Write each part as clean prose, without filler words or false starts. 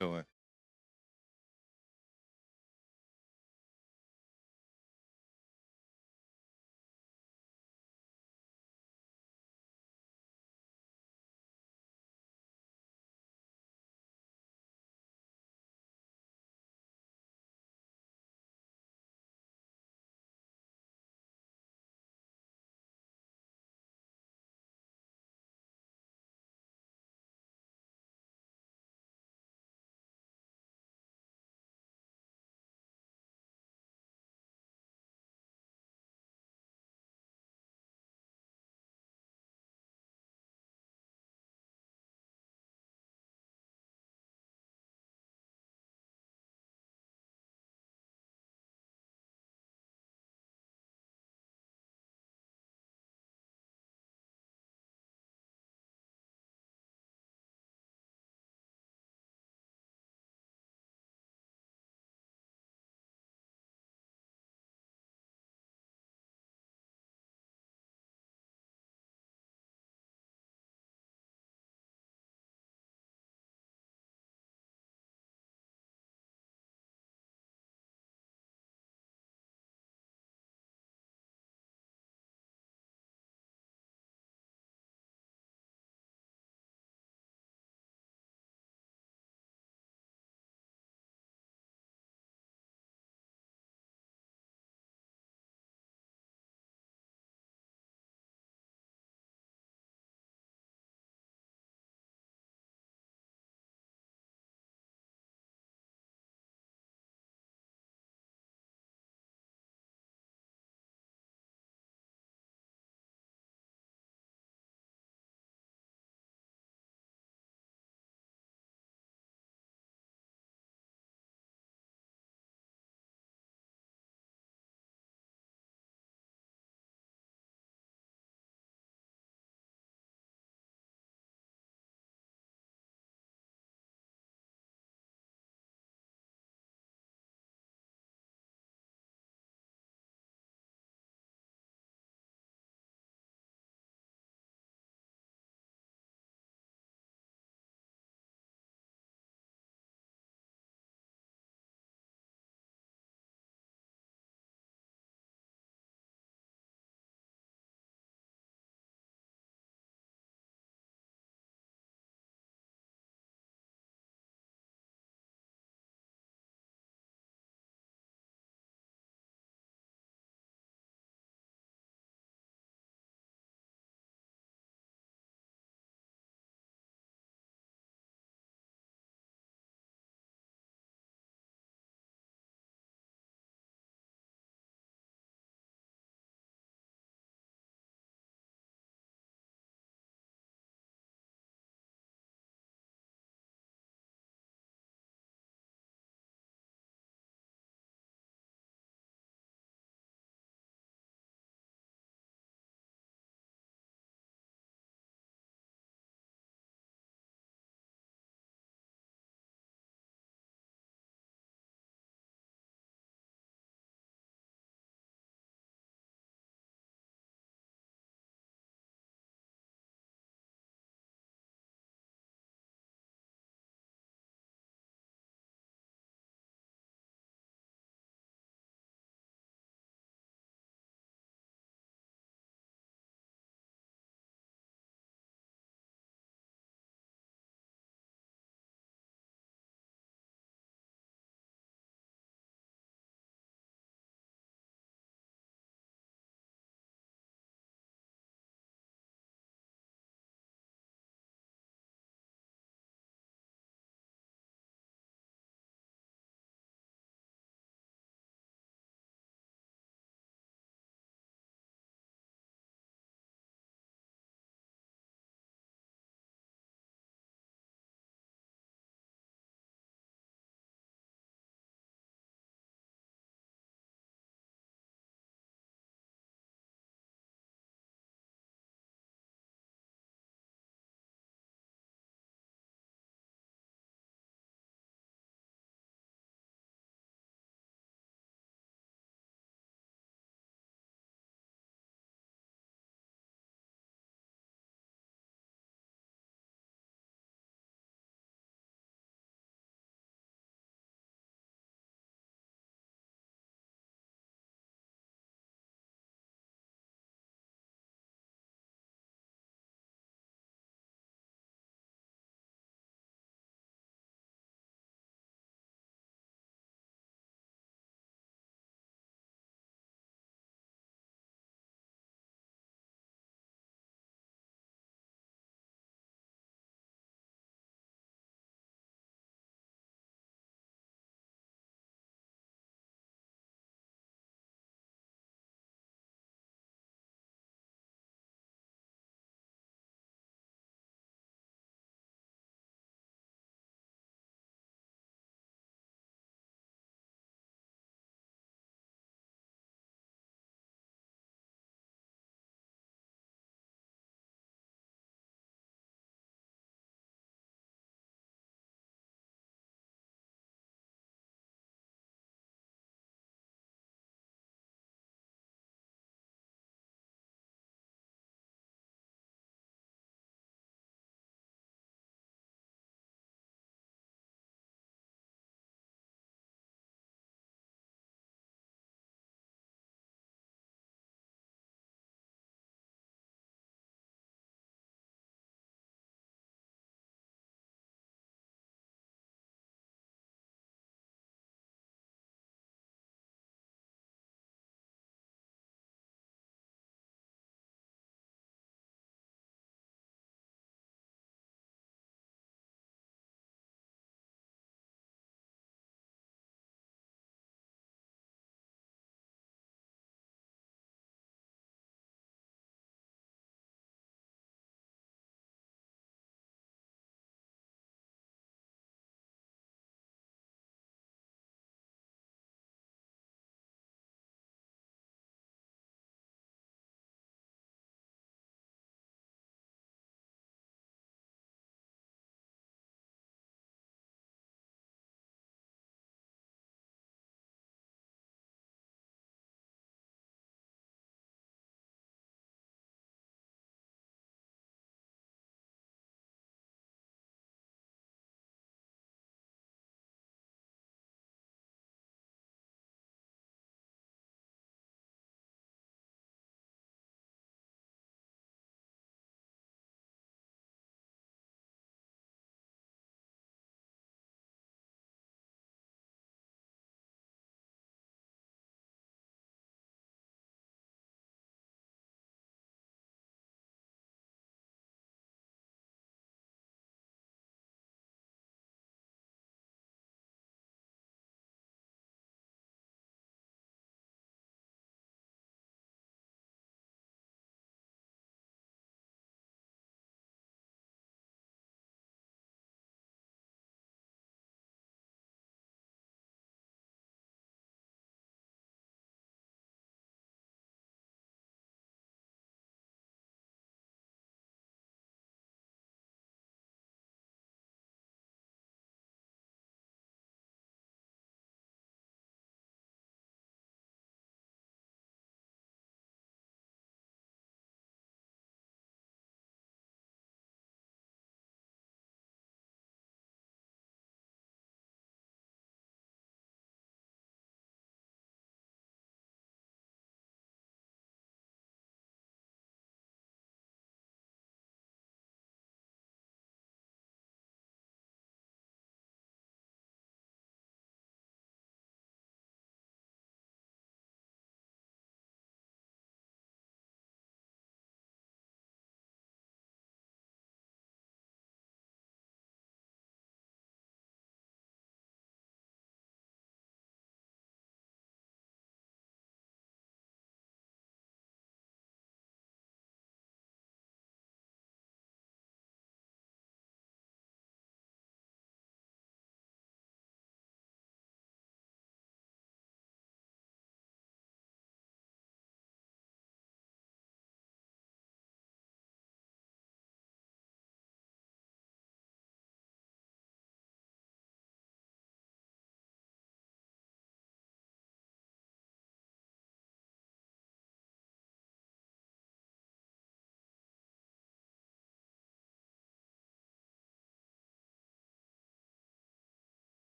doing?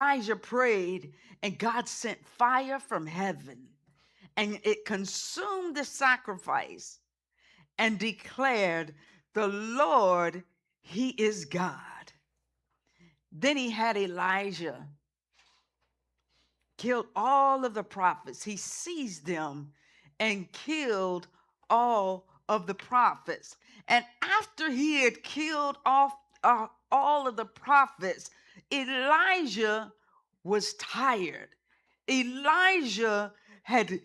Elijah prayed, and God sent fire from heaven, and it consumed the sacrifice and declared, "The Lord, He is God." Then he had Elijah killed all of the prophets. He seized them and killed all of the prophets. And after he had killed off all of the prophets, Elijah was tired. Elijah had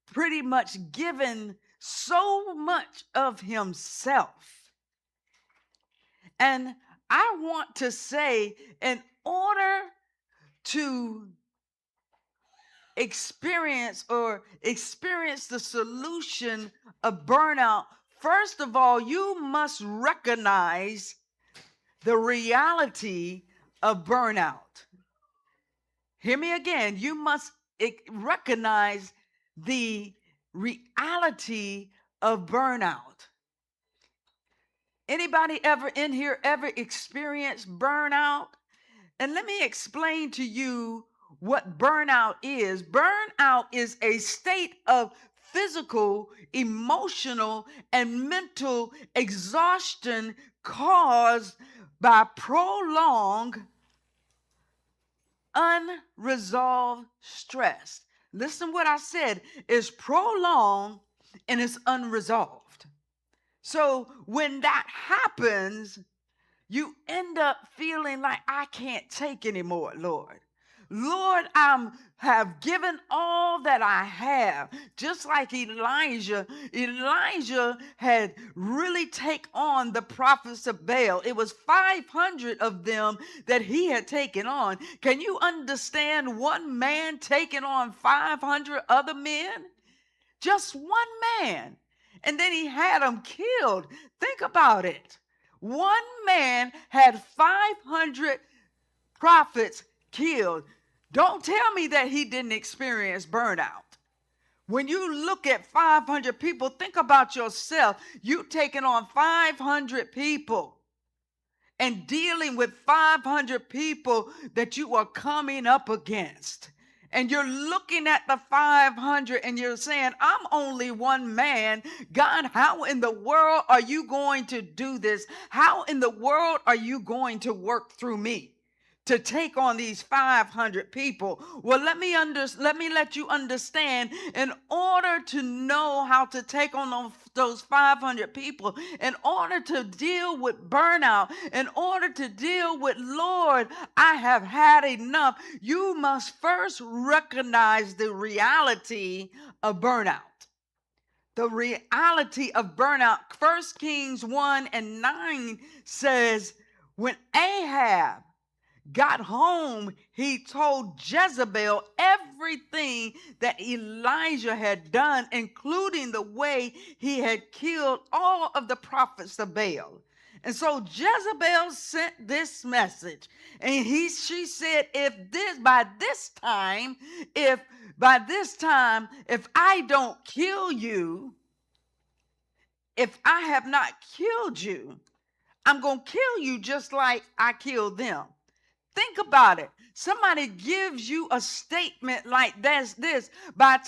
pretty much given so much of himself. And I want to say, in order to experience the solution of burnout, first of all, you must recognize the reality of burnout. Hear me again. You must recognize the reality of burnout. Anybody ever in here ever experienced burnout? And let me explain to you what burnout is. Burnout is a state of physical, emotional, and mental exhaustion caused by prolonged, unresolved stress. Listen what I said, is prolonged and it's unresolved. So when that happens, you end up feeling like, I can't take anymore, Lord. Lord, I have given all that I have. Just like Elijah had really taken on the prophets of Baal. It was 500 of them that he had taken on. Can you understand one man taking on 500 other men? Just one man. And then he had them killed. Think about it. One man had 500 prophets killed. Don't tell me that he didn't experience burnout. When you look at 500 people, think about yourself. You taking on 500 people and dealing with 500 people that you are coming up against. And you're looking at the 500 and you're saying, I'm only one man. God, how in the world are you going to do this? How in the world are you going to work through me to take on these 500 people? Well, let me let you understand, in order to know how to take on those 500 people, in order to deal with burnout, in order to deal with, Lord, I have had enough, you must first recognize the reality of burnout. The reality of burnout. 1 Kings 1:9 says, when Ahab got home, he told Jezebel everything that Elijah had done, including the way he had killed all of the prophets of Baal. And so Jezebel sent this message, and she said, if by this time, if I don't kill you, if I have not killed you, I'm going to kill you just like I killed them. Think about it. Somebody gives you a statement like this. By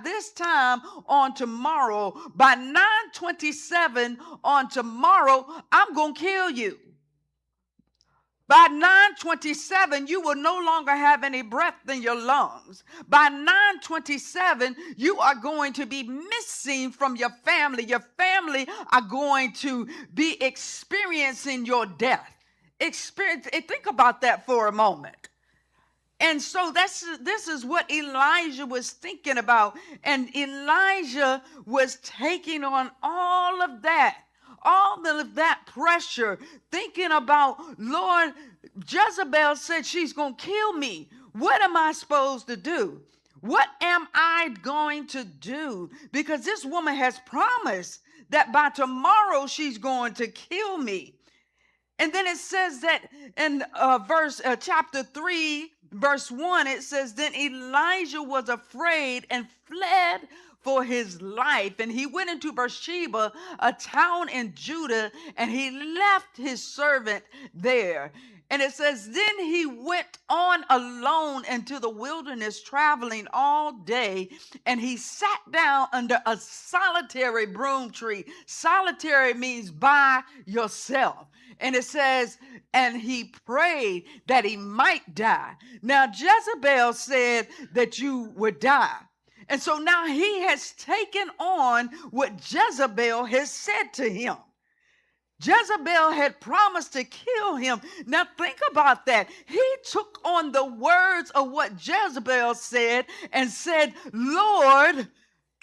this time on tomorrow, by 9:27 on tomorrow, I'm going to kill you. By 9:27, you will no longer have any breath in your lungs. By 9:27, you are going to be missing from your family. Your family are going to be experiencing your death. Think about that for a moment. And so this is what Elijah was thinking about. And Elijah was taking on all of that pressure, thinking about, Lord, Jezebel said she's going to kill me. What am I supposed to do? What am I going to do? Because this woman has promised that by tomorrow she's going to kill me. And then it says that in chapter 3, verse 1, it says, then Elijah was afraid and fled for his life. And he went into Beersheba, a town in Judah, and he left his servant there. And it says, then he went on alone into the wilderness, traveling all day, and he sat down under a solitary broom tree. Solitary means by yourself. And it says, and he prayed that he might die. Now, Jezebel said that you would die. And so now he has taken on what Jezebel has said to him. Jezebel had promised to kill him. Now think about that. He took on the words of what Jezebel said and said, Lord,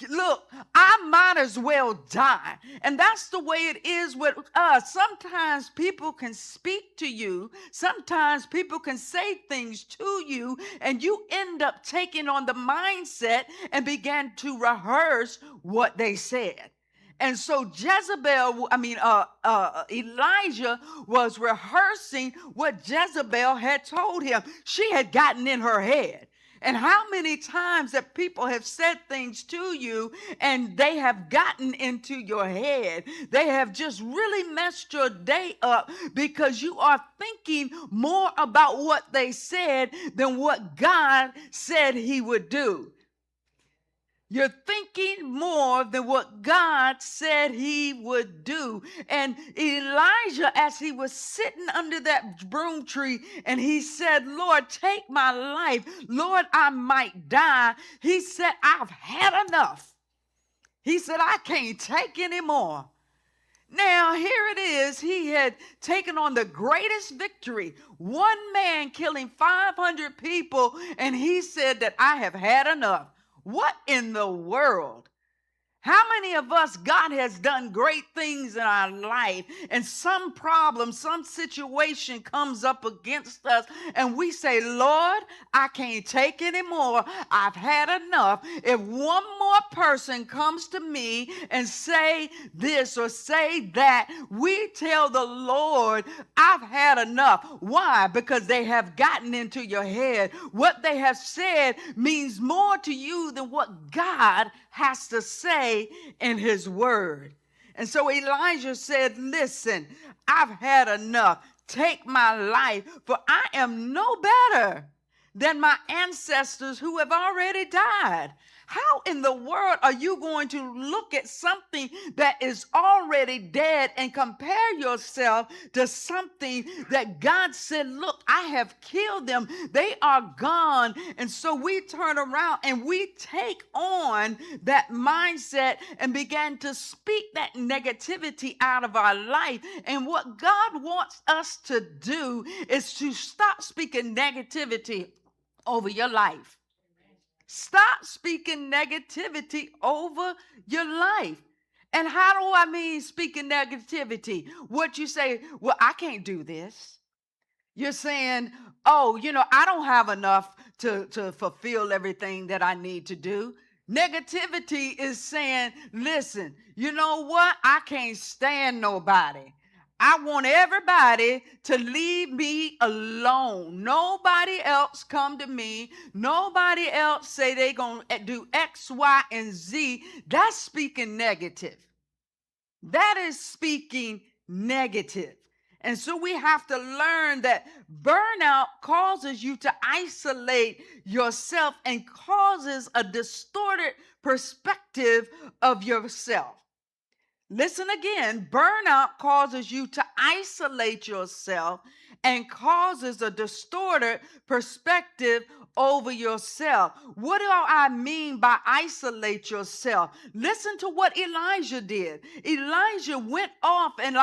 look, I might as well die. And that's the way it is with us. Sometimes people can speak to you. Sometimes people can say things to you, and you end up taking on the mindset and begin to rehearse what they said. And so Elijah was rehearsing what Jezebel had told him. She had gotten in her head. And how many times that people have said things to you and they have gotten into your head? They have just really messed your day up because you are thinking more about what they said than what God said he would do. You're thinking more than what God said he would do. And Elijah, as he was sitting under that broom tree, and he said, Lord, take my life. Lord, I might die. He said, I've had enough. He said, I can't take anymore. Now, here it is. He had taken on the greatest victory, one man killing 500 people, and he said that I have had enough. What in the world? How many of us, God has done great things in our life, and some problem, some situation comes up against us, and we say, Lord, I can't take anymore. I've had enough. If one more person comes to me and say this or say that, we tell the Lord, I've had enough. Why? Because they have gotten into your head. What they have said means more to you than what God has to say in his word. And so Elijah said, listen, I've had enough. Take my life, for I am no better than my ancestors who have already died. How in the world are you going to look at something that is already dead and compare yourself to something that God said, look, I have killed them. They are gone. And so we turn around and we take on that mindset and begin to speak that negativity out of our life. And what God wants us to do is to stop speaking negativity over your life. Stop speaking negativity over your life. And how do I mean speaking negativity? What you say, well, I can't do this. You're saying, oh, I don't have enough to fulfill everything that I need to do. Negativity is saying, listen, you know what? I can't stand nobody. I want everybody to leave me alone. Nobody else come to me. Nobody else say they going to do X, Y, and Z. That's speaking negative. That is speaking negative. And so we have to learn that burnout causes you to isolate yourself and causes a distorted perspective of yourself. Listen again, burnout causes you to isolate yourself and causes a distorted perspective over yourself. What do I mean by isolate yourself? Listen to what Elijah did. Elijah went off and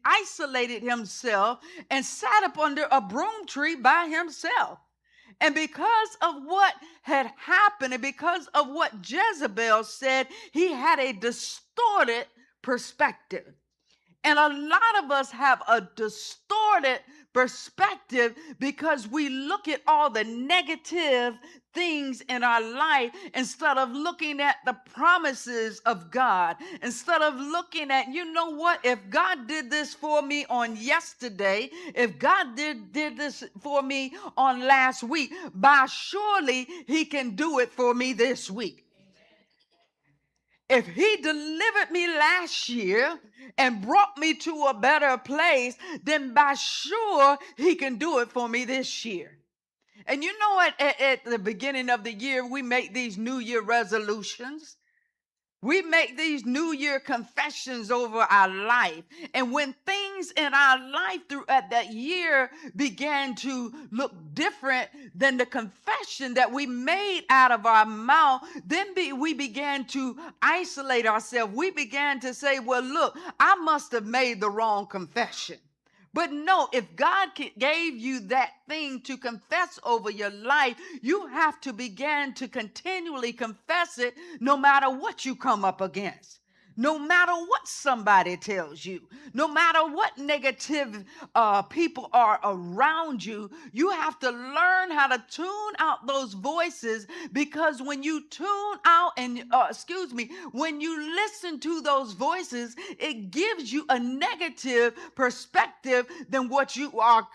isolated himself and sat up under a broom tree by himself. And because of what had happened and because of what Jezebel said, he had a distorted perspective. And a lot of us have a distorted perspective because we look at all the negative things in our life instead of looking at the promises of God. Instead of looking at, you know what, if God did this for me on yesterday, if God did this for me on last week, by surely he can do it for me this week. If he delivered me last year and brought me to a better place, then by sure he can do it for me this year. And you know what? At the beginning of the year, we make these New Year resolutions. We make these New Year confessions over our life. And when things in our life throughout that year began to look different than the confession that we made out of our mouth, then we began to isolate ourselves. We began to say, well, look, I must have made the wrong confession. But no, if God gave you that thing to confess over your life, you have to begin to continually confess it no matter what you come up against. No matter what somebody tells you, no matter what negative people are around you, you have to learn how to tune out those voices, because when you tune out and, when you listen to those voices, it gives you a negative perspective than what you are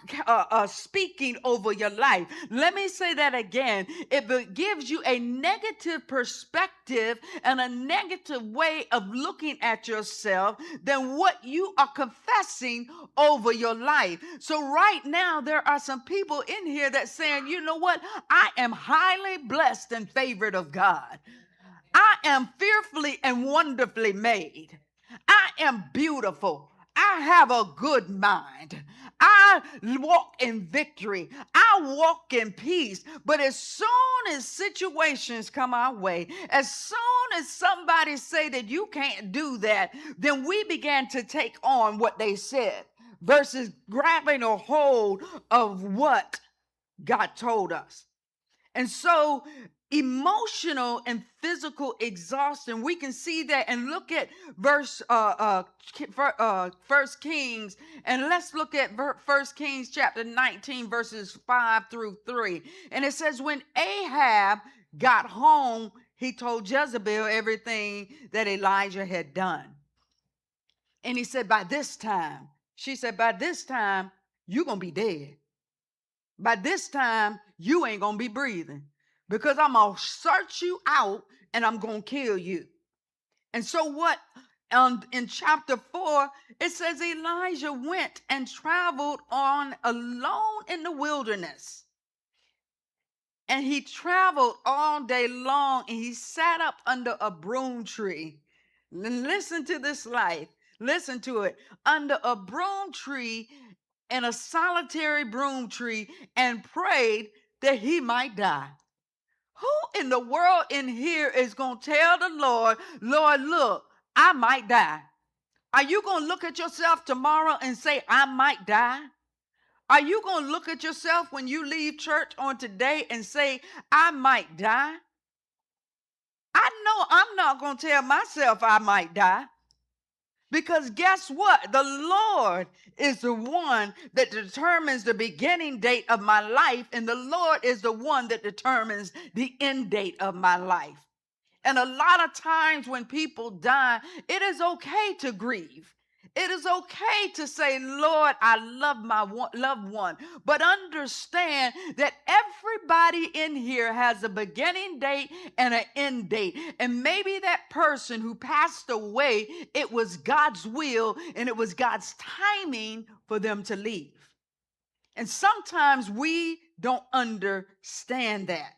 speaking over your life. Let me say that again. It gives you a negative perspective and a negative way of looking at yourself than what you are confessing over your life. So right now, there are some people in here that saying, you know what? I am highly blessed and favored of God. I am fearfully and wonderfully made. I am beautiful. I have a good mind. I walk in victory. I walk in peace. But as soon as situations come our way, as soon as somebody say that you can't do that, then we began to take on what they said versus grabbing a hold of what God told us. And so emotional and physical exhaustion, we can see that, and look at First Kings, and let's look at First Kings chapter 19 verses 5-3. And it says, when Ahab got home, he told Jezebel everything that Elijah had done. And he said, she said, by this time, you're going to be dead. By this time, you ain't going to be breathing, because I'm going to search you out and I'm going to kill you. And so what, in chapter 4, it says Elijah went and traveled on alone in the wilderness. And he traveled all day long, and he sat up under a broom tree. Listen to this life. Listen to it. Under a broom tree, in a solitary broom tree, and prayed that he might die. Who in the world in here is going to tell the Lord, Lord, look, I might die? Are you going to look at yourself tomorrow and say, I might die? Are you going to look at yourself when you leave church on today and say, I might die? I know I'm not going to tell myself I might die. Because guess what? The Lord is the one that determines the beginning date of my life, and the Lord is the one that determines the end date of my life. And a lot of times when people die, it is okay to grieve. It is okay to say, Lord, I love my loved one. But understand that everybody in here has a beginning date and an end date. And maybe that person who passed away, it was God's will and it was God's timing for them to leave. And sometimes we don't understand that.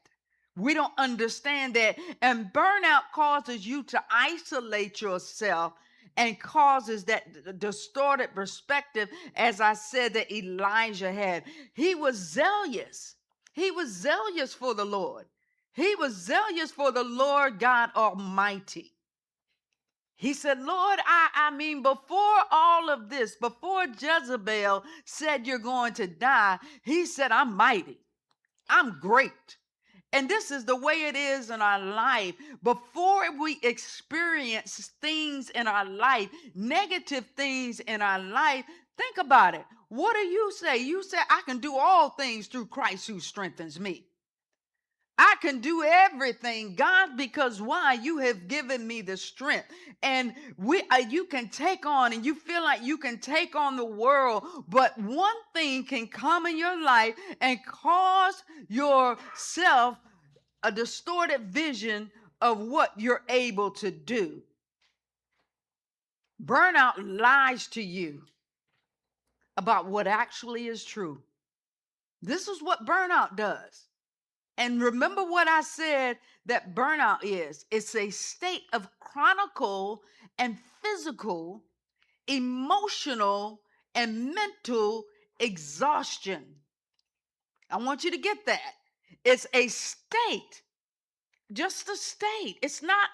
We don't understand that. And burnout causes you to isolate yourself and causes that distorted perspective, as I said, that Elijah had. He was zealous. He was zealous for the Lord. He was zealous for the Lord God Almighty. He said, Lord, I mean, before all of this, before Jezebel said you're going to die, he said, I'm mighty. I'm great. And this is the way it is in our life. Before we experience things in our life, negative things in our life, think about it. What do you say? You say, I can do all things through Christ who strengthens me. I can do everything, God, because why? You have given me the strength. And you can take on, and you feel like you can take on the world, but one thing can come in your life and cause yourself a distorted vision of what you're able to do. Burnout lies to you about what actually is true. This is what burnout does. And remember what I said that burnout is. It's a state of chronic and physical, emotional, and mental exhaustion. I want you to get that. It's a state, just a state. It's not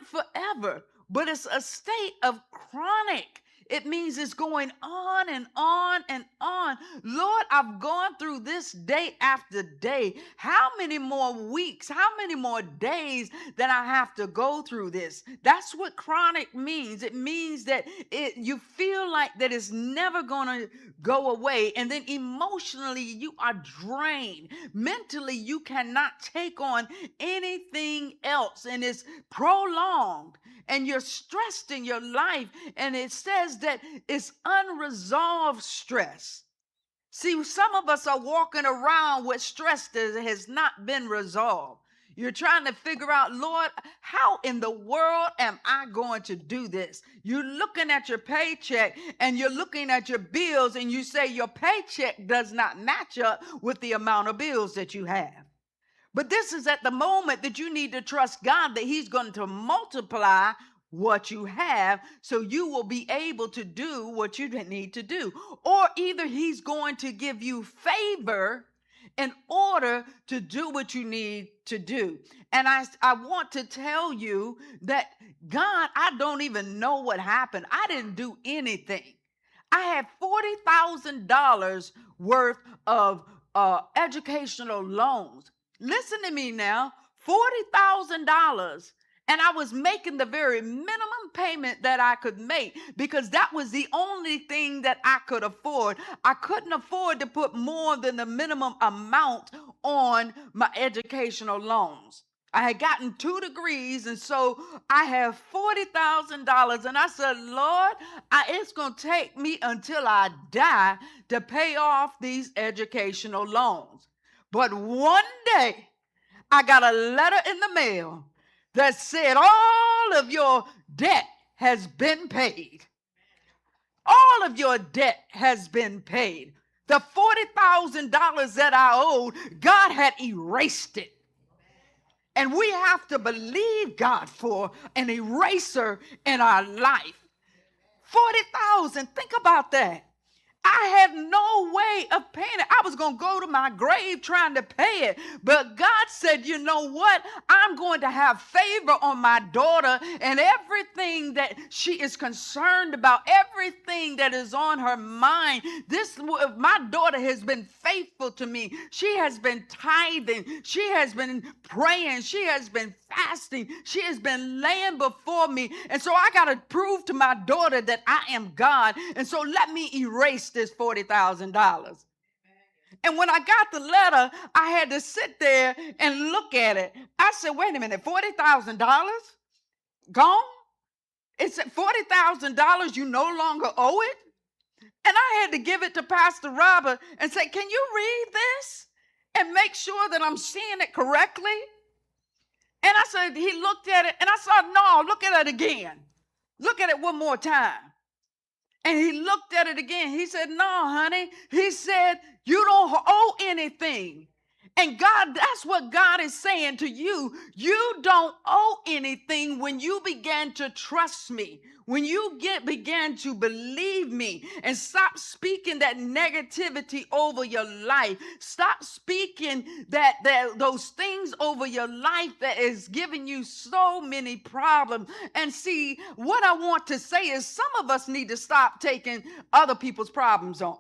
forever, but it's a state of chronic. It means it's going on and on and on. Lord, I've gone through this day after day. How many more weeks, how many more days that I have to go through this? That's what chronic means. It means that you feel like that it's never going to go away. And then emotionally, you are drained. Mentally, you cannot take on anything else. And it's prolonged. And you're stressed in your life. And it says that it's unresolved stress. See, some of us are walking around with stress that has not been resolved. You're trying to figure out, Lord, how in the world am I going to do this? You're looking at your paycheck and you're looking at your bills and you say your paycheck does not match up with the amount of bills that you have. But this is at the moment that you need to trust God that He's going to multiply what you have so you will be able to do what you need to do. Or either He's going to give you favor in order to do what you need to do. And I want to tell you that God, I don't even know what happened. I didn't do anything. I had $40,000 worth of educational loans. Listen to me now, $40,000. And I was making the very minimum payment that I could make because that was the only thing that I could afford. I couldn't afford to put more than the minimum amount on my educational loans. I had gotten 2 degrees, and so I have $40,000. And I said, Lord, it's going to take me until I die to pay off these educational loans. But one day, I got a letter in the mail that said all of your debt has been paid. All of your debt has been paid. The $40,000 that I owed, God had erased it. And we have to believe God for an eraser in our life. 40,000, think about that. I had no way of paying it. I was going to go to my grave trying to pay it. But God said, you know what? I'm going to have favor on my daughter, and everything that she is concerned about, everything that is on her mind. My daughter has been faithful to me. She has been tithing. She has been praying. She has been fasting. She has been laying before me. And so I got to prove to my daughter that I am God. And so let me erase this $40,000. And when I got the letter, I had to sit there and look at it. I said, wait a minute, $40,000 gone? It's at $40,000, you no longer owe it? And I had to give it to Pastor Robert and say, can you read this and make sure that I'm seeing it correctly? And I said, he looked at it and I said, no, look at it again. Look at it one more time. And he looked at it again. He said, no, honey. He said, you don't owe anything. And God, that's what God is saying to you. You don't owe anything when you began to trust me, when you began to believe me, and stop speaking that negativity over your life. Stop speaking those things over your life that is giving you so many problems. And see, what I want to say is some of us need to stop taking other people's problems on.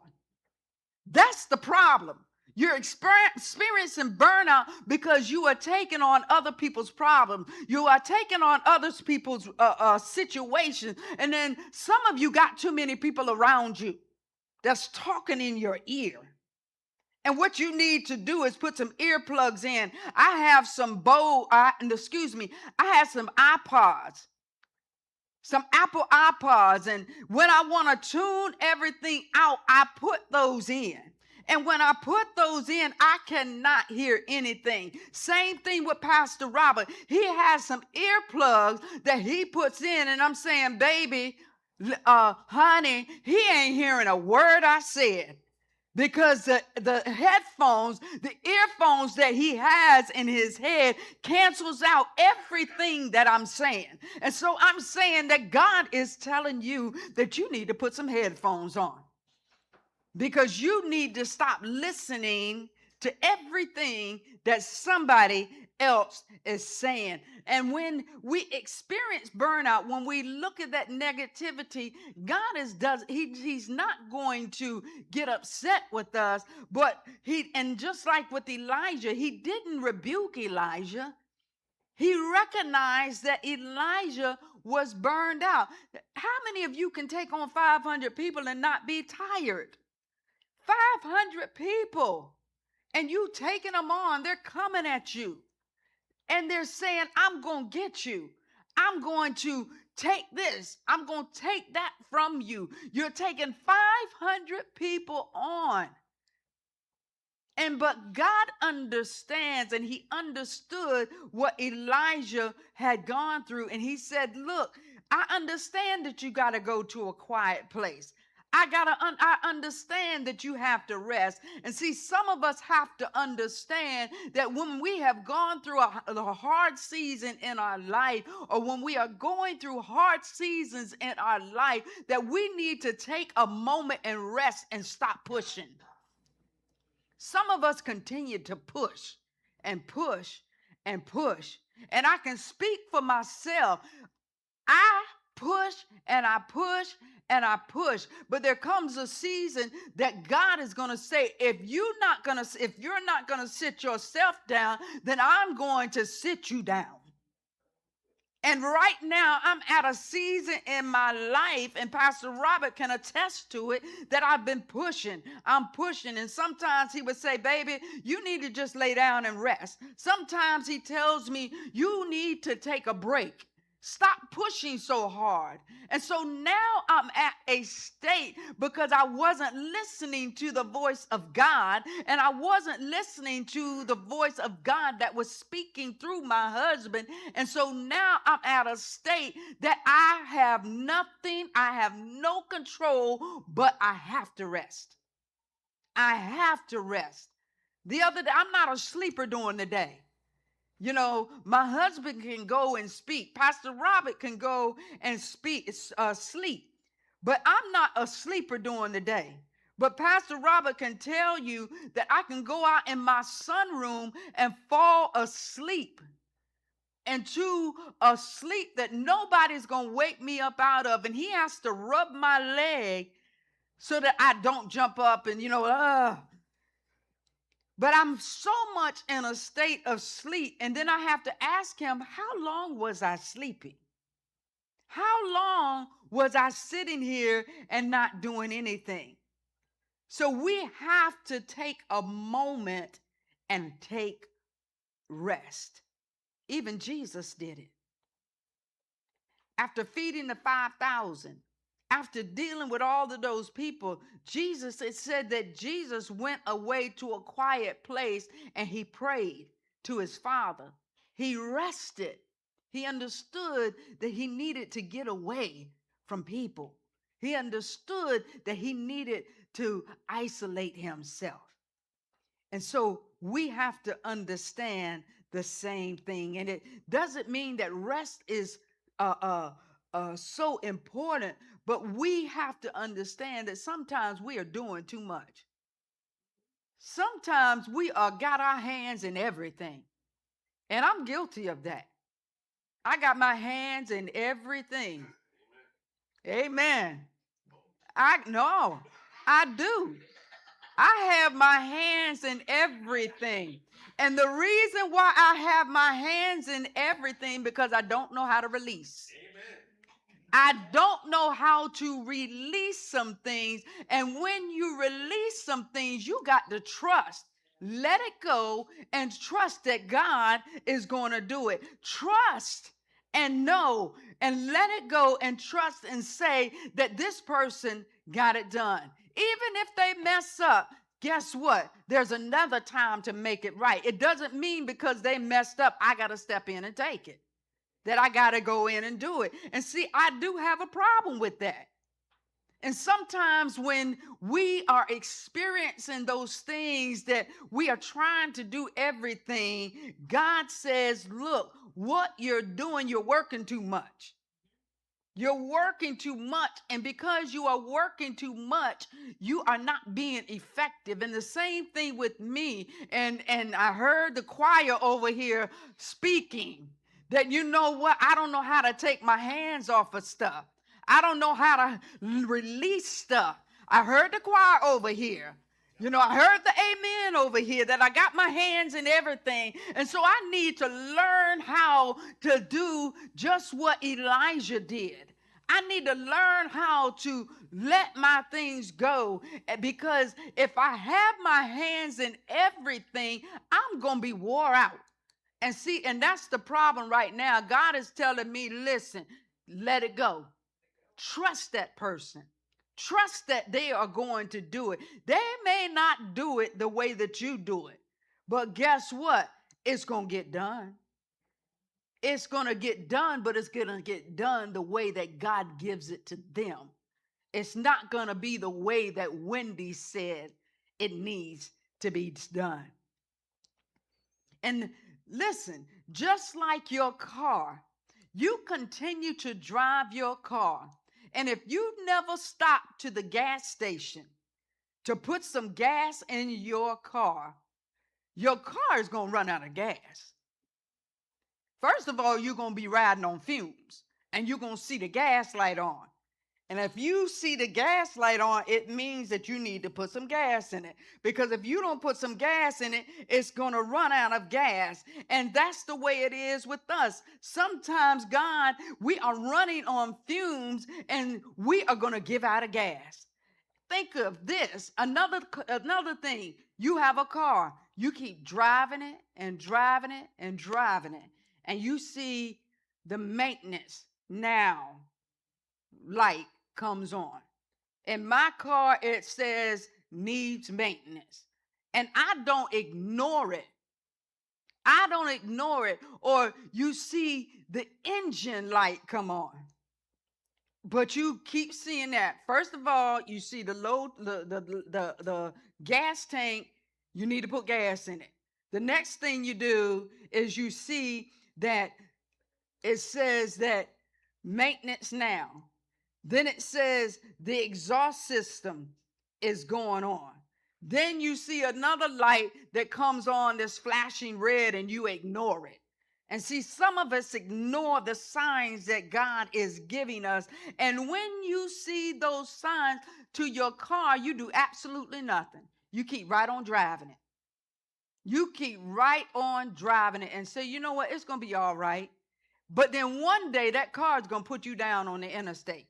That's the problem. You're experiencing burnout because you are taking on other people's problems. You are taking on other people's situations. And then some of you got too many people around you that's talking in your ear. And what you need to do is put some earplugs in. I have some I have some iPods. Some Apple iPods. And when I want to tune everything out, I put those in. And when I put those in, I cannot hear anything. Same thing with Pastor Robert. He has some earplugs that he puts in, and I'm saying, baby, honey, he ain't hearing a word I said. Because the headphones, the earphones that he has in his head cancels out everything that I'm saying. And so I'm saying that God is telling you that you need to put some headphones on. Because you need to stop listening to everything that somebody else is saying. And when we experience burnout, when we look at that negativity, God he's not going to get upset with us, but and just like with Elijah, he didn't rebuke Elijah. He recognized that Elijah was burned out. How many of you can take on 500 people and not be tired? 500 people, and you taking them on, they're coming at you, and they're saying, I'm going to get you. I'm going to take this. I'm going to take that from you. You're taking 500 people on. But God understands, and he understood what Elijah had gone through. And he said, look, I understand that you got to go to a quiet place. I understand that you have to rest. And see, some of us have to understand that when we have gone through a hard season in our life, or when we are going through hard seasons in our life, that we need to take a moment and rest and stop pushing. Some of us continue to push and push and push. And I can speak for myself. I push and I push and I push. But there comes a season that God is going to say, if you're not going to sit yourself down, then I'm going to sit you down. And right now, I'm at a season in my life, and Pastor Robert can attest to it, that I've been pushing. I'm pushing. And sometimes he would say, baby, you need to just lay down and rest. Sometimes he tells me, you need to take a break. Stop pushing so hard. And so now I'm at a state because I wasn't listening to the voice of God, and I wasn't listening to the voice of God that was speaking through my husband. And so now I'm at a state that I have nothing, I have no control, but I have to rest. I have to rest. The other day, I'm not a sleeper during the day. You know, my husband can go and speak. Pastor Robert can go and sleep. But I'm not a sleeper during the day. But Pastor Robert can tell you that I can go out in my sunroom and fall asleep into a sleep that nobody's going to wake me up out of. And he has to rub my leg so that I don't jump up and, But I'm so much in a state of sleep, and then I have to ask him, how long was I sleeping? How long was I sitting here and not doing anything? So we have to take a moment and take rest. Even Jesus did it. After feeding the 5,000, after dealing with all of those people, it said that Jesus went away to a quiet place and he prayed to his Father. He rested. He understood that he needed to get away from people. He understood that he needed to isolate himself. And so we have to understand the same thing. And it doesn't mean that rest is so important, but we have to understand that sometimes we are doing too much. Sometimes we got our hands in everything. And I'm guilty of that. I got my hands in everything. Amen. I do. I have my hands in everything. And the reason why I have my hands in everything, because I don't know how to release. Amen. I don't know how to release some things. And when you release some things, you got to trust. Let it go and trust that God is going to do it. Trust and know and let it go and trust and say that this person got it done. Even if they mess up, guess what? There's another time to make it right. It doesn't mean because they messed up, I got to step in and take it, that I got to go in and do it. And see, I do have a problem with that. And sometimes when we are experiencing those things that we are trying to do everything, God says, look, what you're doing, you're working too much. You're working too much. And because you are working too much, you are not being effective. And the same thing with me. And I heard the choir over here speaking that, you know what? I don't know how to take my hands off of stuff. I don't know how to release stuff. I heard the choir over here. You know, I heard the amen over here that I got my hands in everything. And so I need to learn how to do just what Elijah did. I need to learn how to let my things go, because if I have my hands in everything, I'm going to be wore out. And see, and that's the problem right now. God is telling me, listen, let it go. Trust that person. Trust that they are going to do it. They may not do it the way that you do it, but guess what? It's going to get done. It's going to get done, but it's going to get done the way that God gives it to them. It's not going to be the way that Wendy said it needs to be done. And listen, just like your car, you continue to drive your car. And if you never stop to the gas station to put some gas in your car is going to run out of gas. First of all, you're going to be riding on fumes, and you're going to see the gas light on. And if you see the gas light on, it means that you need to put some gas in it. Because if you don't put some gas in it, it's going to run out of gas. And that's the way it is with us. Sometimes, God, we are running on fumes and we are going to give out of gas. Think of this. Another thing. You have a car. You keep driving it and driving it and driving it. And you see the maintenance now light comes on. In my car, it says needs maintenance. And I don't ignore it. I don't ignore it. Or you see the engine light come on. But you keep seeing that. First of all, you see the gas tank, you need to put gas in it. The next thing you do is you see that it says that maintenance now. Then it says the exhaust system is going on. Then you see another light that comes on that's flashing red and you ignore it. And see, some of us ignore the signs that God is giving us. And when you see those signs to your car, you do absolutely nothing. You keep right on driving it. You keep right on driving it and say, you know what, it's going to be all right. But then one day that car is going to put you down on the interstate.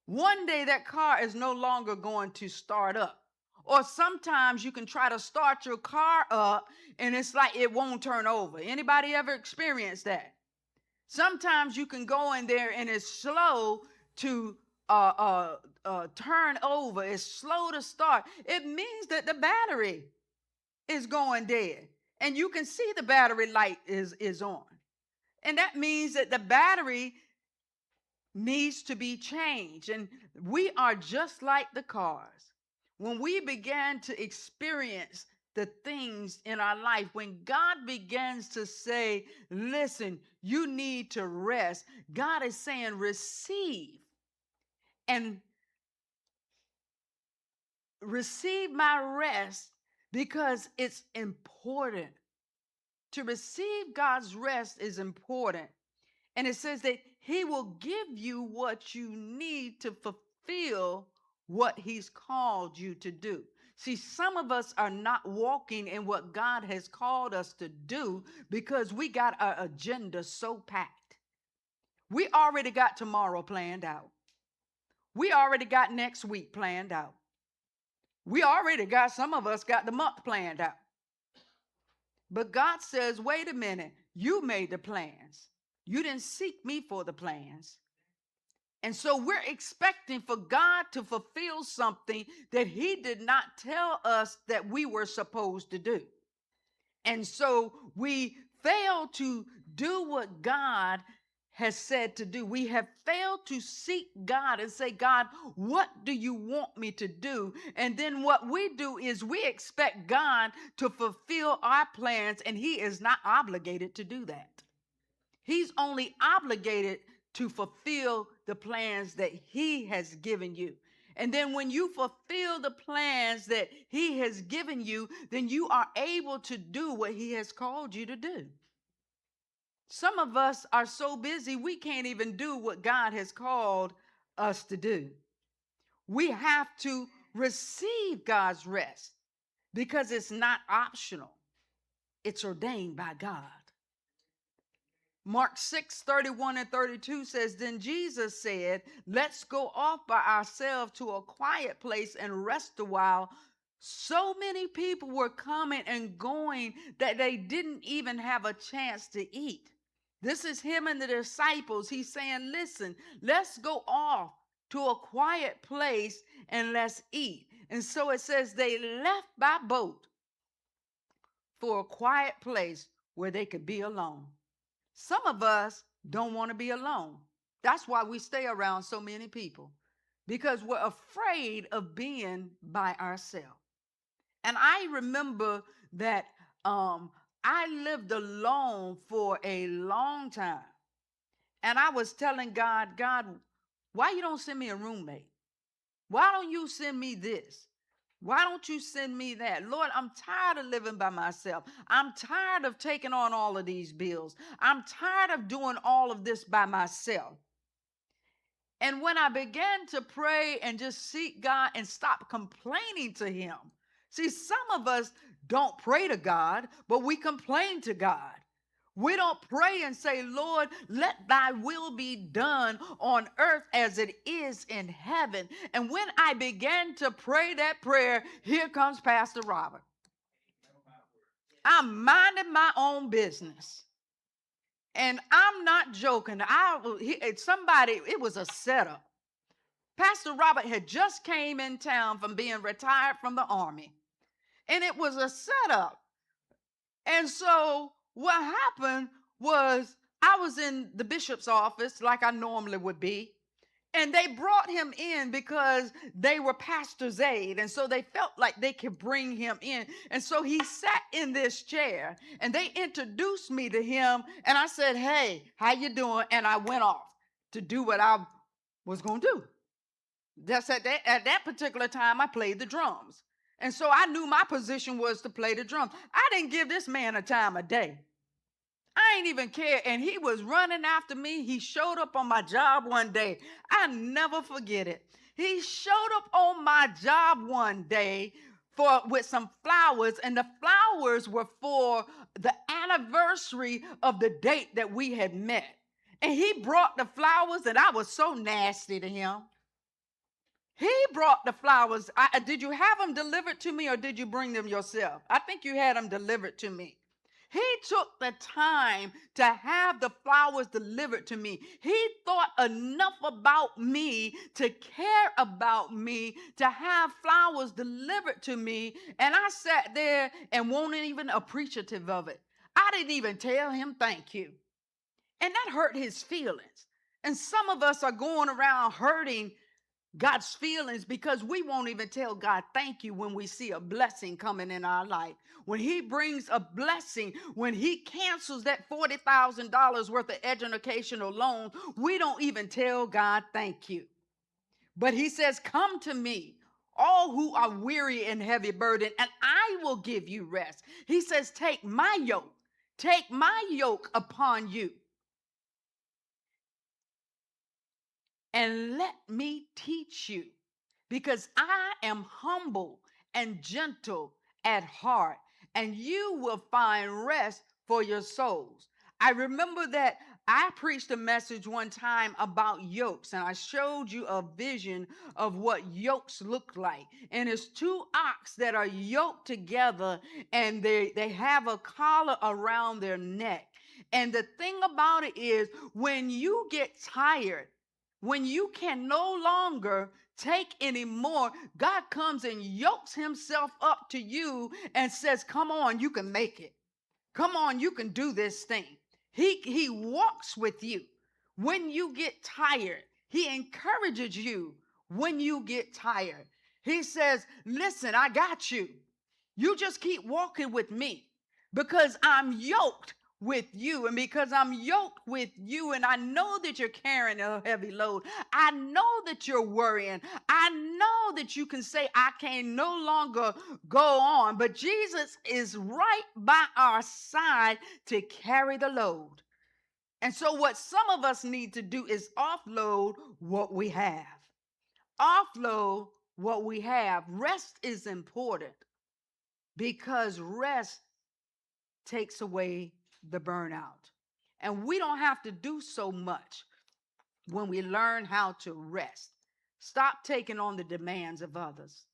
One day that car is no longer going to start up. Or sometimes you can try to start your car up and it's like it won't turn over. Anybody ever experienced that? Sometimes you can go in there and it's slow to turn over. It's slow to start. It means that the battery is going dead. And you can see the battery light is on. And that means that the battery needs to be changed. And we are just like the cars. When we began to experience the things in our life, when God begins to say, listen, you need to rest, God is saying receive. And receive my rest because it's important. To receive God's rest is important. And it says that he will give you what you need to fulfill what he's called you to do. See, some of us are not walking in what God has called us to do because we got our agenda so packed. We already got tomorrow planned out. We already got next week planned out. We already got, some of us got the month planned out. But God says, wait a minute, you made the plans. You didn't seek me for the plans. And so we're expecting for God to fulfill something that he did not tell us that we were supposed to do. And so we fail to do what God has said to do. We have failed to seek God and say, God, what do you want me to do? And then what we do is we expect God to fulfill our plans, and he is not obligated to do that. He's only obligated to fulfill the plans that he has given you. And then when you fulfill the plans that he has given you, then you are able to do what he has called you to do. Some of us are so busy, we can't even do what God has called us to do. We have to receive God's rest because it's not optional. It's ordained by God. Mark 6:31-32 says, then Jesus said, let's go off by ourselves to a quiet place and rest a while. So many people were coming and going that they didn't even have a chance to eat. This is him and the disciples. He's saying, listen, let's go off to a quiet place and let's eat. And so it says they left by boat for a quiet place where they could be alone. Some of us don't want to be alone. That's why we stay around so many people, because we're afraid of being by ourselves. And I remember that I lived alone for a long time. And I was telling God, God, why you don't send me a roommate? Why don't you send me this? Why don't you send me that? Lord, I'm tired of living by myself. I'm tired of taking on all of these bills. I'm tired of doing all of this by myself. And when I began to pray and just seek God and stop complaining to him. See, some of us don't pray to God, but we complain to God. We don't pray and say, Lord, let thy will be done on earth as it is in heaven. And when I began to pray that prayer, here comes Pastor Robert. I'm minding my own business. And I'm not joking. It was a setup. Pastor Robert had just came in town from being retired from the Army. And it was a setup. And so what happened was I was in the bishop's office like I normally would be. And they brought him in because they were pastor's aide. And so they felt like they could bring him in. And so he sat in this chair and they introduced me to him. And I said, hey, how you doing? And I went off to do what I was going to do. That's at that particular time, I played the drums. And so I knew my position was to play the drums. I didn't give this man a time of day. I ain't even care. And he was running after me. He showed up on my job one day. I never forget it. He showed up on my job one day with some flowers, and the flowers were for the anniversary of the date that we had met. And he brought the flowers, and I was so nasty to him. He brought the flowers. Did you have them delivered to me, or did you bring them yourself? I think you had them delivered to me. He took the time to have the flowers delivered to me. He thought enough about me to care about me, to have flowers delivered to me. And I sat there and wasn't even appreciative of it. I didn't even tell him thank you. And that hurt his feelings. And some of us are going around hurting God's feelings because we won't even tell God thank you when we see a blessing coming in our life. When he brings a blessing, when he cancels that $40,000 worth of educational loan, we don't even tell God thank you. But he says, come to me, all who are weary and heavy burdened, and I will give you rest. He says, take my yoke upon you. And let me teach you, because I am humble and gentle at heart, and you will find rest for your souls. I remember that I preached a message one time about yokes, and I showed you a vision of what yokes look like. And it's two ox that are yoked together, and they have a collar around their neck. And the thing about it is, when you get tired, When you can no longer take anymore, God comes and yokes himself up to you and says, come on, you can make it. Come on, you can do this thing. He walks with you when you get tired. He encourages you when you get tired. He says, listen, I got you. You just keep walking with me because I'm yoked with you. And because I'm yoked with you, and I know that you're carrying a heavy load, I know that you're worrying, I know that you can say, I can no longer go on. But Jesus is right by our side to carry the load. And so, what some of us need to do is offload what we have. Offload what we have. Rest is important because rest takes away the burnout. And we don't have to do so much when we learn how to rest. Stop taking on the demands of others.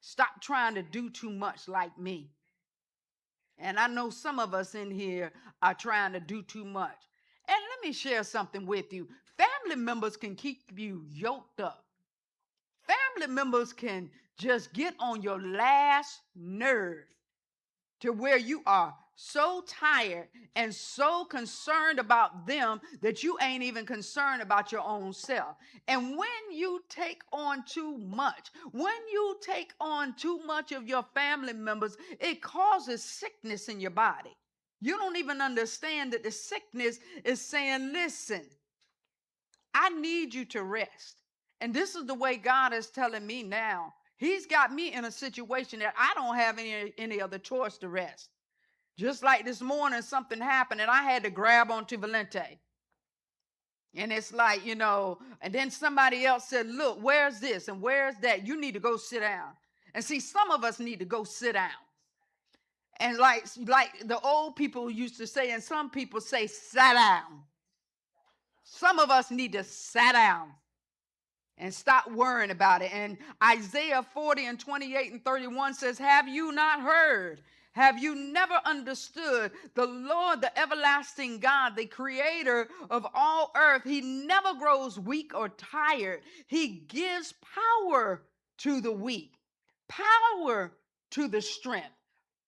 Stop trying to do too much like me. And I know some of us in here are trying to do too much. And let me share something with you. Family members can keep you yoked up. Family members can just get on your last nerve to where you are so tired and so concerned about them that you ain't even concerned about your own self. And when you take on too much, of your family members, it causes sickness in your body. You don't even understand that the sickness is saying, listen, I need you to rest. And this is the way God is telling me now. He's got me in a situation that I don't have any other choice to rest. Just like this morning, something happened and I had to grab onto Valente. And it's like, and then somebody else said, look, where's this and where's that? You need to go sit down. And see, some of us need to go sit down. And like the old people used to say, and some people say, sit down. Some of us need to sit down and stop worrying about it. And Isaiah 40 and 28 and 31 says, have you not heard? Have you never understood? The Lord, the everlasting God, the creator of all earth, he never grows weak or tired. He gives power to the weak, power to the strength,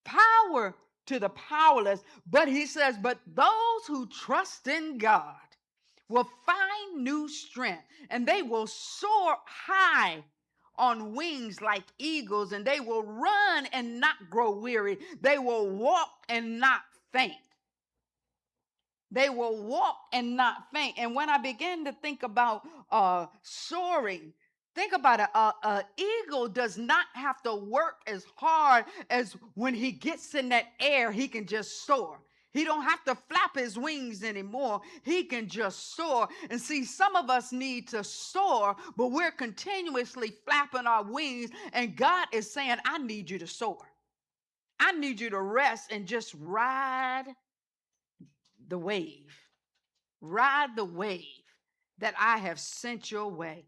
power to the powerless. But he says, but those who trust in God will find new strength, and they will soar high on wings like eagles, and they will run and not grow weary. They will walk and not faint. They will walk and not faint. And when I began to think about soaring, think about it. An eagle does not have to work as hard as when he gets in that air, he can just soar. He don't have to flap his wings anymore. He can just soar. And see, some of us need to soar, but we're continuously flapping our wings. And God is saying, I need you to soar. I need you to rest and just ride the wave. Ride the wave that I have sent your way.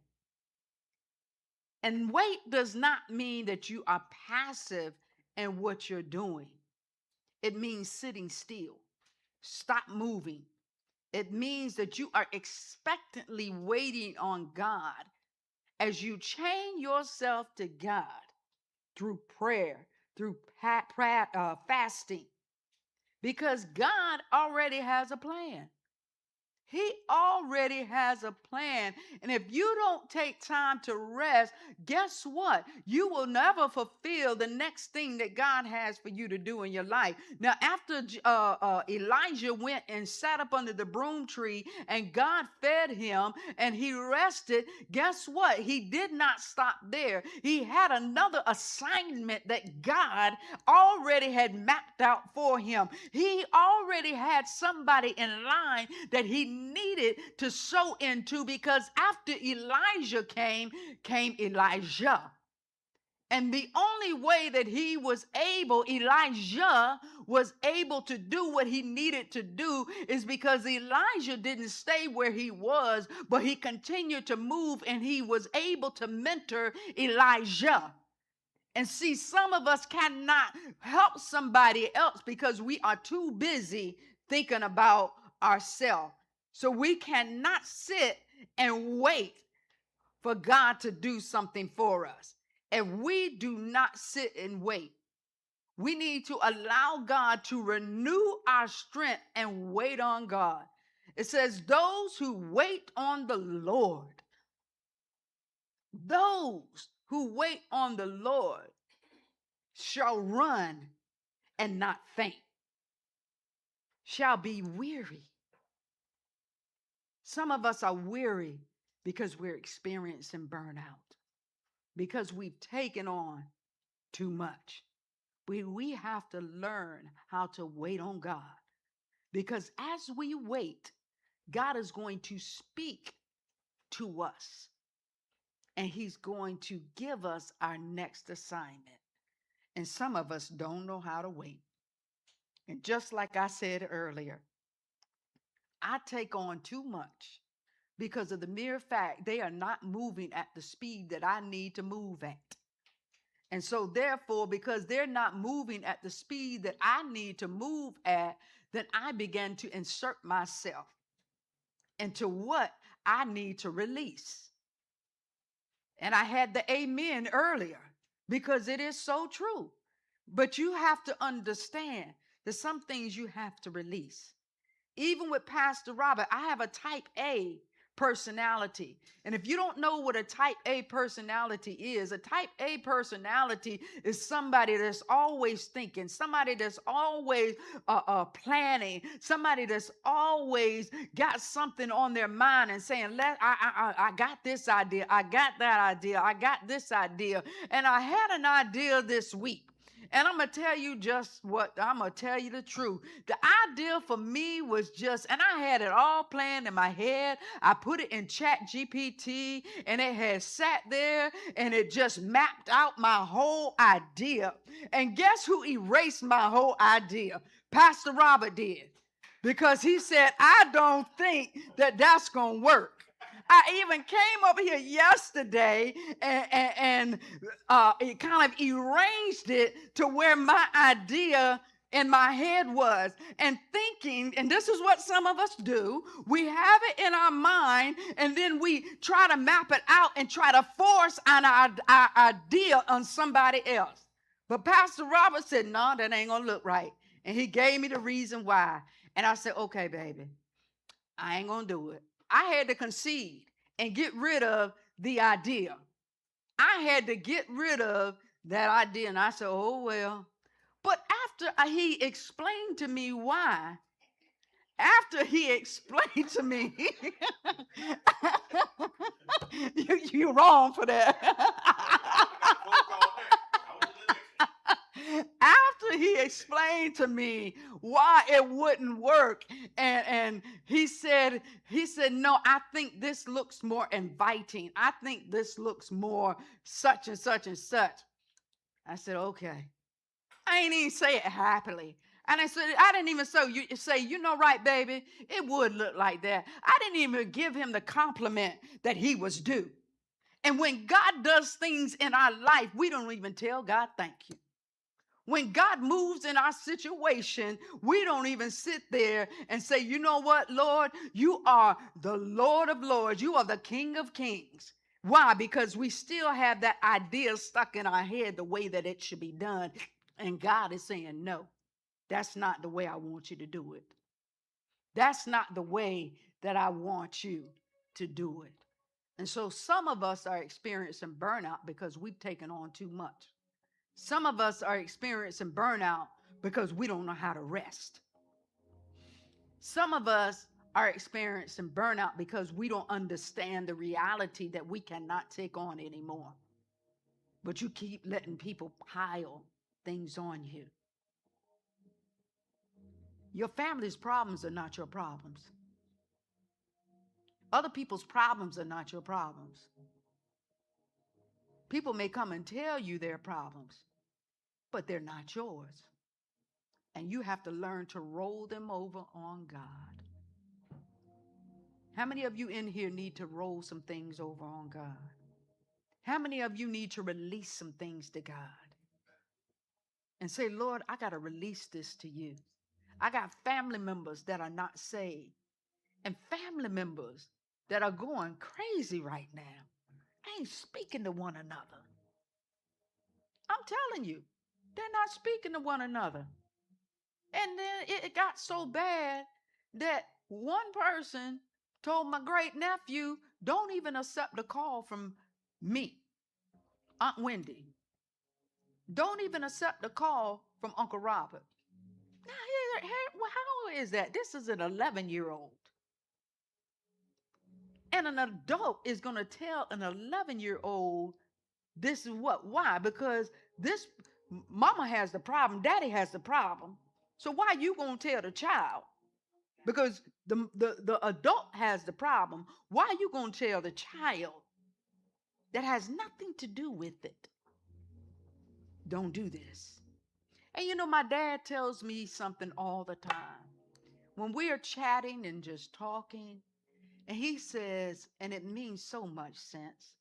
And wait does not mean that you are passive in what you're doing. It means sitting still. Stop moving. It means that you are expectantly waiting on God as you chain yourself to God through prayer, through fasting, because God already has a plan. He already has a plan. And if you don't take time to rest, guess what? You will never fulfill the next thing that God has for you to do in your life. Now, after Elijah went and sat up under the broom tree and God fed him and he rested, guess what? He did not stop there. He had another assignment that God already had mapped out for him. He already had somebody in line that he needed to sow into, because after Elijah came Elijah. And the only way that Elijah was able to do what he needed to do is because Elijah didn't stay where he was, but he continued to move, and he was able to mentor Elijah. And see, some of us cannot help somebody else because we are too busy thinking about ourselves. So we cannot sit and wait for God to do something for us. If we do not sit and wait, we need to allow God to renew our strength and wait on God. It says, those who wait on the Lord, those who wait on the Lord shall run and not faint, shall be weary. Some of us are weary because we're experiencing burnout, because we've taken on too much. We have to learn how to wait on God, because as we wait, God is going to speak to us, and he's going to give us our next assignment. And some of us don't know how to wait. And just like I said earlier, I take on too much because of the mere fact they are not moving at the speed that I need to move at. And so therefore, because they're not moving at the speed that I need to move at, then I began to insert myself into what I need to release. And I had the amen earlier because it is so true. But you have to understand that some things you have to release. Even with Pastor Robert, I have a type A personality. And if you don't know what a type A personality is, a type A personality is somebody that's always thinking, somebody that's always planning, somebody that's always got something on their mind and saying, I got this idea, I got that idea, I got this idea. And I had an idea this week. And I'm going to tell you just what, I'm going to tell you the truth. The idea for me was just, and I had it all planned in my head. I put it in Chat GPT and it had sat there and it just mapped out my whole idea. And guess who erased my whole idea? Pastor Robert did. Because he said, I don't think that that's going to work. I even came up here yesterday and it kind of arranged it to where my idea in my head was, and thinking, and this is what some of us do, we have it in our mind and then we try to map it out and try to force our idea on somebody else. But Pastor Robert said, no, that ain't gonna look right. And he gave me the reason why. And I said, okay, baby, I ain't gonna do it. I had to concede and get rid of the idea. I had to get rid of that idea. And I said, oh, well. But after he explained to me why, after he explained to me, you're wrong for that. After he explained to me why it wouldn't work, and he said, no, I think this looks more inviting. I think this looks more such and such and such. I said, okay. I ain't even say it happily. And I said, I didn't even say, you know, right, baby, it would look like that. I didn't even give him the compliment that he was due. And when God does things in our life, we don't even tell God thank you. When God moves in our situation, we don't even sit there and say, you know what, Lord, you are the Lord of Lords. You are the King of Kings. Why? Because we still have that idea stuck in our head the way that it should be done. And God is saying, no, that's not the way I want you to do it. That's not the way that I want you to do it. And so some of us are experiencing burnout because we've taken on too much. Some of us are experiencing burnout because we don't know how to rest. Some of us are experiencing burnout because we don't understand the reality that we cannot take on anymore. But you keep letting people pile things on you. Your family's problems are not your problems. Other people's problems are not your problems. People may come and tell you their problems, but they're not yours. And you have to learn to roll them over on God. How many of you in here need to roll some things over on God? How many of you need to release some things to God? And say, Lord, I got to release this to you. I got family members that are not saved. and family members that are going crazy right now ain't speaking to one another. I'm telling you, they're not speaking to one another. And then it got so bad that one person told my great nephew, don't even accept a call from me, Aunt Wendy. Don't even accept a call from Uncle Robert. Now, how is that? This is an 11-year-old. And an adult is going to tell an 11-year-old this is what? Why? Because this mama has the problem, daddy has the problem. So why you going to tell the child? Because the adult has the problem. Why are you going to tell the child that has nothing to do with it? Don't do this. And you know, my dad tells me something all the time. When we are chatting and just talking, and he says, and it means so much sense,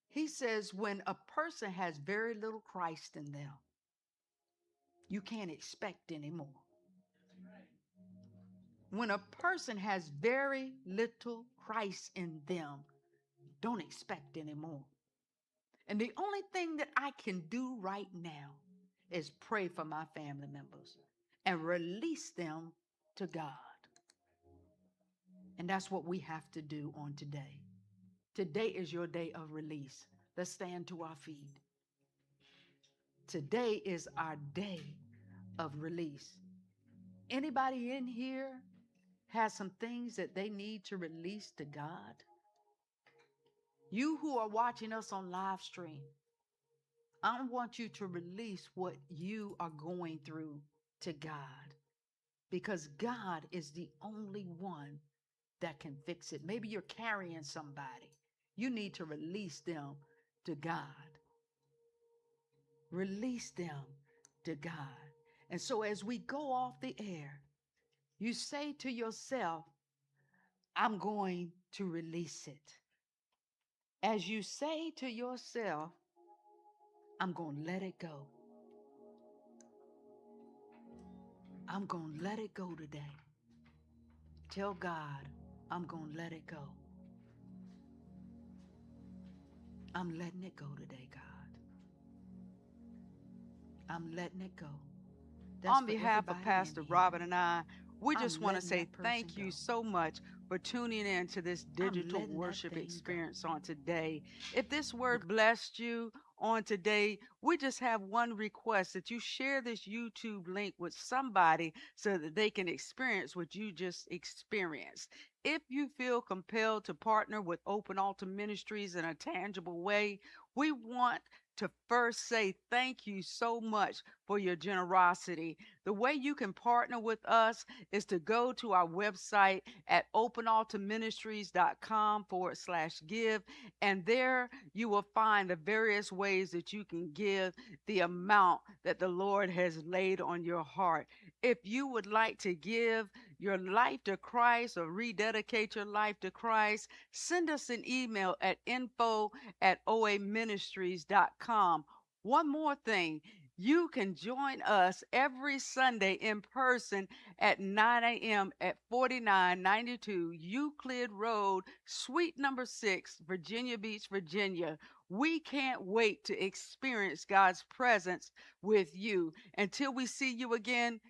he says, when a person has very little Christ in them, you can't expect anymore. When a person has very little Christ in them, don't expect anymore. And the only thing that I can do right now is pray for my family members and release them to God. And that's what we have to do on today. Today is your day of release. Let's stand to our feet. Today is our day of release. Anybody in here has some things that they need to release to God? You who are watching us on live stream, I want you to release what you are going through to God, because God is the only one that can fix it. Maybe you're carrying somebody. You need to release them to God. Release them to God. And so as we go off the air, you say to yourself, I'm going to release it. As you say to yourself, I'm going to let it go. I'm going to let it go today. Tell God, I'm going to let it go. I'm letting it go today, God. I'm letting it go. That's on behalf of Pastor Robert and I, we just want to say thank you so much for tuning in to this digital worship experience on today. If this word blessed you on today, we just have one request, that you share this YouTube link with somebody so that they can experience what you just experienced. If you feel compelled to partner with Open Altar Ministries in a tangible way, we want to first say thank you so much for your generosity. The way you can partner with us is to go to our website at openaltarministries.com/give, and there you will find the various ways that you can give the amount that the Lord has laid on your heart. If you would like to give your life to Christ or rededicate your life to Christ, send us an email at info@oaministries.com. One more thing, you can join us every Sunday in person at 9 a.m. at 4992 Euclid Road, Suite number 6, Virginia Beach, Virginia. We can't wait to experience God's presence with you. Until we see you again,